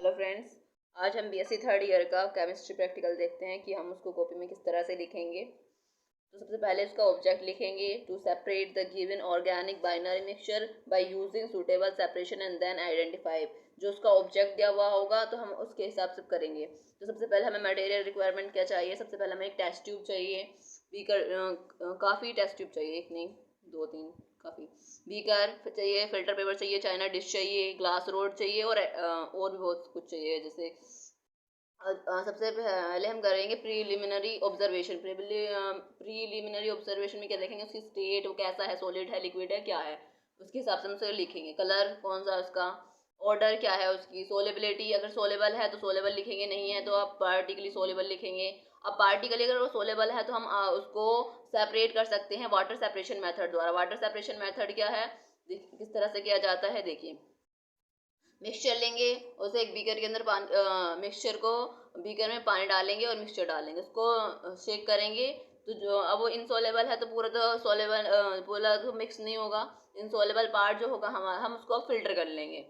Hello friends, आज हम BSc third year का केमिस्ट्री प्रैक्टिकल देखते हैं कि हम उसको कॉपी में किस तरह से लिखेंगे। तो सबसे पहले उसका ऑब्जेक्ट लिखेंगे, to separate the given organic binary mixture by using suitable separation and then identify. जो उसका ऑब्जेक्ट दिया हुआ होगा तो हम उसके हिसाब से करेंगे। तो सबसे पहले हमें मटेरियल रिक्वायरमेंट क्या चाहिए। सबसे पहले हमें एक टेस्ट ट्यूब चाहिए, बीकर, काफ़ी टेस्ट ट्यूब चाहिए, एक नहीं दो तीन काफ़ी। बीकर चाहिए, फिल्टर पेपर चाहिए, चाइना डिश चाहिए, ग्लास रोड चाहिए और भी बहुत कुछ चाहिए। जैसे सबसे पहले हम करेंगे प्रीलिमिनरी ऑब्जर्वेशन। प्रीलिमिनरी ऑब्जर्वेशन में क्या देखेंगे, उसकी स्टेट वो कैसा है, सॉलिड है, लिक्विड है, क्या है, उसके हिसाब से हम उसे लिखेंगे। कलर कौन सा है उसका, ऑर्डर क्या है उसकी, सोलेबिलिटी, अगर सोलेबल है तो सोलेबल लिखेंगे, नहीं है तो आप पार्टिकली सोलेबल लिखेंगे। अब पार्टिकली अगर वो सोलेबल है तो हम उसको सेपरेट कर सकते हैं वाटर सेपरेशन मेथड द्वारा। वाटर सेपरेशन मेथड क्या है, किस तरह से किया जाता है, देखिए। मिक्सचर लेंगे, उसे एक बीकर के अंदर मिक्सचर को बीकर में पानी डालेंगे और मिक्सचर डालेंगे, उसको शेक करेंगे। तो जो अब वो इनसोलेबल है तो पूरा तो सोलेबल पूरा तो मिक्स नहीं होगा। इनसोलेबल पार्ट जो होगा हम उसको फिल्टर कर लेंगे,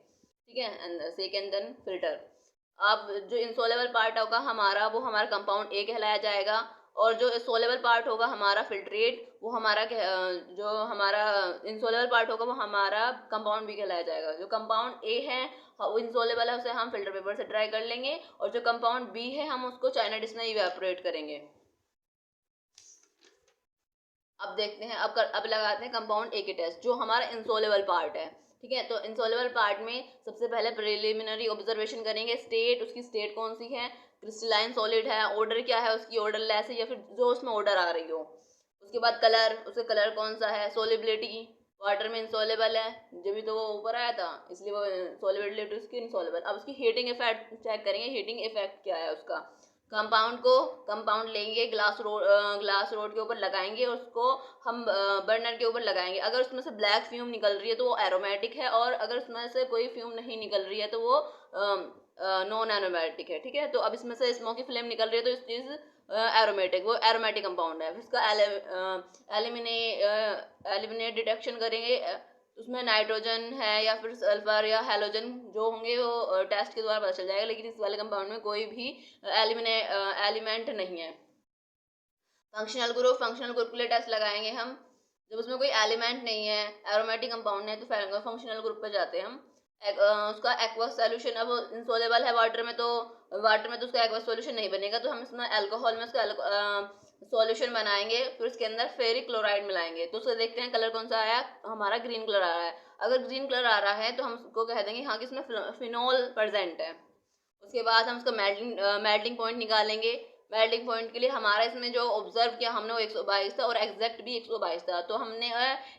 ठीक है, सेकेंड देन फिल्टर। अब जो इनसोलेबल पार्ट होगा हमारा, वो हमारा कंपाउंड ए कहलाया जाएगा। और जो सोलेबल पार्ट होगा हमारा फिल्ट्रेट, वो हमारा जो हमारा इनसोलेबल पार्ट होगा वो हमारा कंपाउंड बी कहलाया जाएगा। जो कंपाउंड ए है वो इनसोलेबल है, उसे हम फिल्टर पेपर से ड्राई कर लेंगे। और जो कंपाउंड बी है हम उसको चाइना डिश में इवेपोरेट करेंगे। अब देखते हैं, अब लगाते हैं कंपाउंड ए के टेस्ट, जो हमारा इंसोलेबल पार्ट है, ठीक है। तो इंसोलेबल पार्ट में सबसे पहले प्रिलिमिनरी ऑब्जर्वेशन करेंगे। स्टेट, उसकी स्टेट कौन सी है, क्रिस्टलाइन सॉलिड है। ऑर्डर क्या है उसकी, ऑर्डर लेस है या फिर जो उसमें ऑर्डर आ रही हो। उसके बाद कलर, उसका कलर कौन सा है। सोलिबिलिटी, वाटर में इंसोलेबल है, जब भी तो वो ऊपर आया था इसलिए वो सोलिबिलिटी उसकी इंसोलेबल। अब उसकी हीटिंग इफेक्ट चेक करेंगे, हीटिंग इफेक्ट क्या है उसका। कंपाउंड लेंगे, ग्लास रोड के ऊपर लगाएंगे, उसको हम बर्नर के ऊपर लगाएंगे। अगर उसमें से ब्लैक फ्यूम निकल रही है तो वो एरोमेटिक है, और अगर उसमें से कोई फ्यूम नहीं निकल रही है तो वो नॉन एरोमेटिक है, ठीक है। तो अब इसमें से स्मोकी फ्लेम निकल रही है तो इस चीज़ एरोमेटिक, वो एरोमेटिक कंपाउंड है। इसका एलिमिनेट डिटेक्शन करेंगे, उसमें नाइट्रोजन है या फिर सल्फर या हैलोजन जो होंगे वो टेस्ट के द्वारा पता चल जाएगा। लेकिन इस वाले कंपाउंड में कोई भी एलिमेंट नहीं है। फंक्शनल ग्रुप के लिए टेस्ट लगाएंगे हम। जब उसमें कोई एलिमेंट नहीं है, एरोमेटिक कंपाउंड है, तो फंक्शनल ग्रुप पे जाते हैं हम। उसका एक्वस सॉल्यूशन, अब इंसोलेबल है वाटर में तो उसका एक्वस सॉल्यूशन नहीं बनेगा, तो हम इसमें अल्कोहल में उसका सॉल्यूशन बनाएंगे। फिर उसके अंदर फेरिक क्लोराइड मिलाएंगे। तो उसको देखते हैं कलर कौन सा आया, हमारा ग्रीन कलर आ रहा है। अगर ग्रीन कलर आ रहा है तो हम उसको कह देंगे हाँ कि इसमें फिनोल प्रेजेंट है। उसके बाद हम उसका मेल्टिंग पॉइंट निकालेंगे। मेल्टिंग पॉइंट के लिए हमारा इसमें जो ऑब्जर्व किया हमने वो 122 था और एग्जैक्ट भी 122 था। तो हमने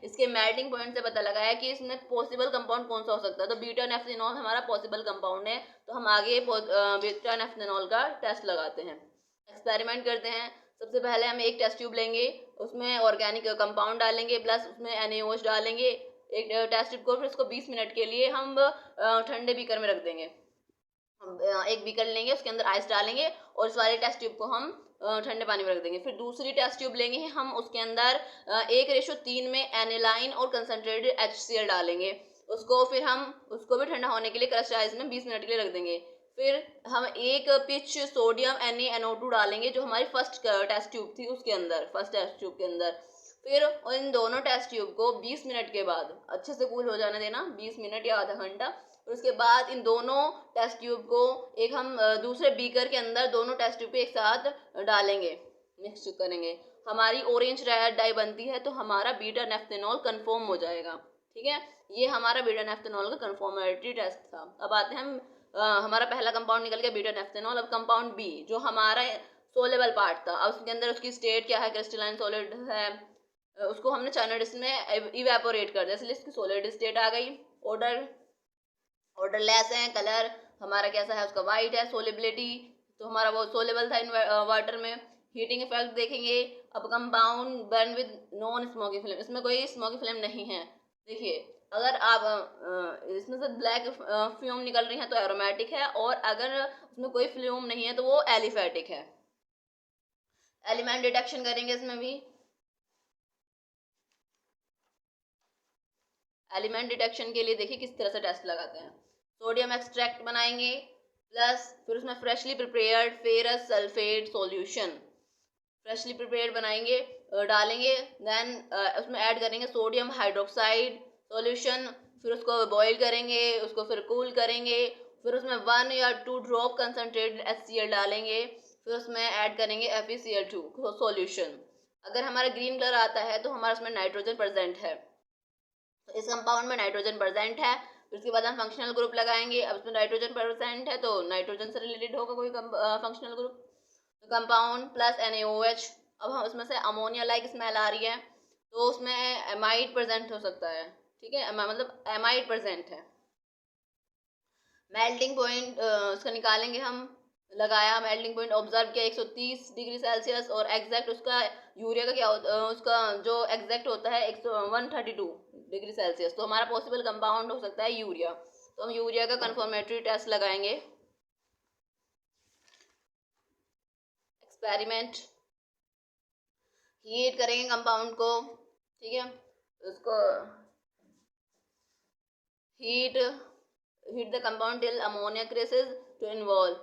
इसके मेल्टिंग पॉइंट से पता लगाया कि इसमें पॉसिबल कंपाउंड कौन सा हो सकता है। तो बीटा नेफ्थेनॉल हमारा पॉसिबल कंपाउंड है, तो हम आगे बीटा नेफ्थेनॉल का टेस्ट लगाते हैं, एक्सपेरिमेंट करते हैं। सबसे पहले हम एक टेस्ट ट्यूब लेंगे, उसमें ऑर्गेनिक कंपाउंड डालेंगे, प्लस उसमें NaOH डालेंगे एक टेस्ट ट्यूब को। फिर उसको 20 मिनट के लिए हम ठंडे बीकर में रख देंगे। हम एक बीकर लेंगे, उसके अंदर आइस डालेंगे और इस वाले टेस्ट ट्यूब को हम ठंडे पानी में रख देंगे। फिर दूसरी टेस्ट ट्यूब लेंगे, हम उसके अंदर 1:3 में एनिलाइन और कंसनट्रेटेड HCl डालेंगे। उसको भी ठंडा होने के लिए क्रस्ट आइस में 20 मिनट के लिए रख देंगे। फिर हम एक पिच सोडियम NaNO2 डालेंगे, जो हमारी फर्स्ट टेस्ट ट्यूब थी उसके अंदर, फर्स्ट टेस्ट ट्यूब के अंदर। फिर इन दोनों टेस्ट ट्यूब को 20 मिनट के बाद अच्छे से कूल हो जाने देना, 20 मिनट या आधा घंटा। और उसके बाद इन दोनों टेस्ट ट्यूब को एक हम दूसरे बीकर के अंदर दोनों टेस्ट ट्यूब एक साथ डालेंगे, मिक्स करेंगे। हमारी ऑरेंज रेड डाई बनती है तो हमारा बीटा नेफ्थेनॉल कंफर्म हो जाएगा, ठीक है। ये हमारा बीटा नेफ्थेनॉल का कंफर्मेटरी टेस्ट था। अब आते हैं हम हमारा पहला कंपाउंड निकल गया बीटा नेफ्थेनॉल। अब कंपाउंड बी जो हमारा सोलेबल पार्ट था, अब उसके अंदर उसकी स्टेट क्या है, क्रिस्टलाइन सॉलिड है। उसको हमने चाइना डिश में इवेपोरेट कर दिया, इसलिए इसकी सॉलिड स्टेट आ गई। ऑर्डर लेस है, कलर हमारा कैसा है, उसका वाइट है। सोलिबिलिटी तो हमारा वो सोलेबल था इन वाटर में। हीटिंग इफेक्ट देखेंगे। अब compound burn with non smoky film, इसमें कोई स्मोकी फिल्म नहीं है। देखिए, अगर आप इसमें से ब्लैक फ्यूम निकल रही है तो एरोमेटिक है, और अगर उसमें कोई फ्यूम नहीं है तो वो एलिफेटिक है। एलिमेंट डिटेक्शन करेंगे इसमें भी। एलिमेंट डिटेक्शन के लिए देखिए किस तरह से टेस्ट लगाते हैं। सोडियम एक्सट्रैक्ट बनाएंगे, प्लस फिर उसमें freshly prepared ferrous sulphate solution, freshly prepared बनाएंगे, डालेंगे, देन उसमें ऐड करेंगे सोडियम हाइड्रोक्साइड सॉल्यूशन, फिर उसको बॉईल करेंगे, उसको फिर कूल करेंगे, फिर उसमें 1 या 2 ड्रॉप कंसनट्रेटेड HCl डालेंगे, फिर उसमें ऐड करेंगे FeCl2 सॉल्यूशन। अगर हमारा ग्रीन कलर आता है तो हमारा उसमें नाइट्रोजन प्रेजेंट है, तो इस कंपाउंड में नाइट्रोजन प्रेजेंट है। फिर उसके बाद हम फंक्शनल ग्रुप लगाएंगे। अब इसमें नाइट्रोजन प्रेजेंट है तो नाइट्रोजन से रिलेटेड होगा कोई फंक्शनल ग्रुप, तो कंपाउंड प्लस NaOH। अब हम उसमें से अमोनिया लाइक स्मेल आ रही है तो उसमें एमाइड प्रेजेंट हो सकता है, ठीक है, मतलब एमाइड प्रेजेंट है। मेल्टिंग पॉइंट उसका निकालेंगे हम, लगाया मेल्टिंग पॉइंट ऑब्जर्व किया 130 डिग्री सेल्सियस, और एग्जैक्ट उसका यूरिया का क्या होता उसका जो एग्जैक्ट होता है 132 डिग्री सेल्सियस, तो हमारा पॉसिबल कंपाउंड हो सकता है यूरिया। तो हम यूरिया का कन्फर्मेटरी टेस्ट लगाएंगे। एक्सपेरिमेंट, हीट करेंगे कंपाउंड को, ठीक है, उसको heat heat the compound till ammonia क्रेसेस टू इन्वॉल्व,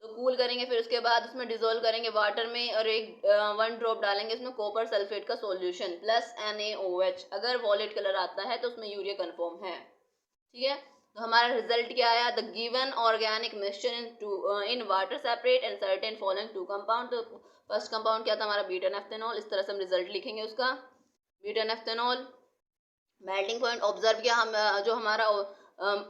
तो कूल करेंगे, फिर उसके बाद उसमें डिजोल्व करेंगे वाटर में, और 1 ड्रॉप डालेंगे इसमें कॉपर सल्फेट का सॉल्यूशन प्लस NaOH। अगर वॉलेट कलर आता है तो उसमें यूरिया कन्फर्म है, ठीक है। तो हमारा रिजल्ट क्या आया, the given organic mixture in water separate and certain following 2 compound. तो फर्स्ट कंपाउंड क्या था हमारा, बीटा नेफ्थेनॉल। इस तरह से हम रिजल्ट लिखेंगे उसका, बीटा नेफ्थेनॉल। मेल्टिंग पॉइंट ऑब्जर्व किया हम, जो हमारा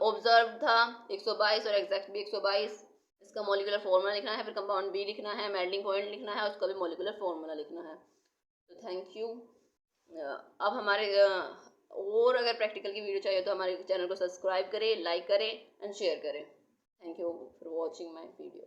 ऑब्जर्व था 122 और एग्जैक्ट भी 122। इसका मॉलिक्यूलर फार्मूला लिखना है, फिर कंपाउंड बी लिखना है, मेल्टिंग पॉइंट लिखना है, उसका भी मॉलिक्यूलर फार्मूला लिखना है। तो थैंक यू। अब हमारे और अगर प्रैक्टिकल की वीडियो चाहिए तो हमारे चैनल को सब्सक्राइब करें, लाइक करें एंड शेयर करें। Thank you for watching my video.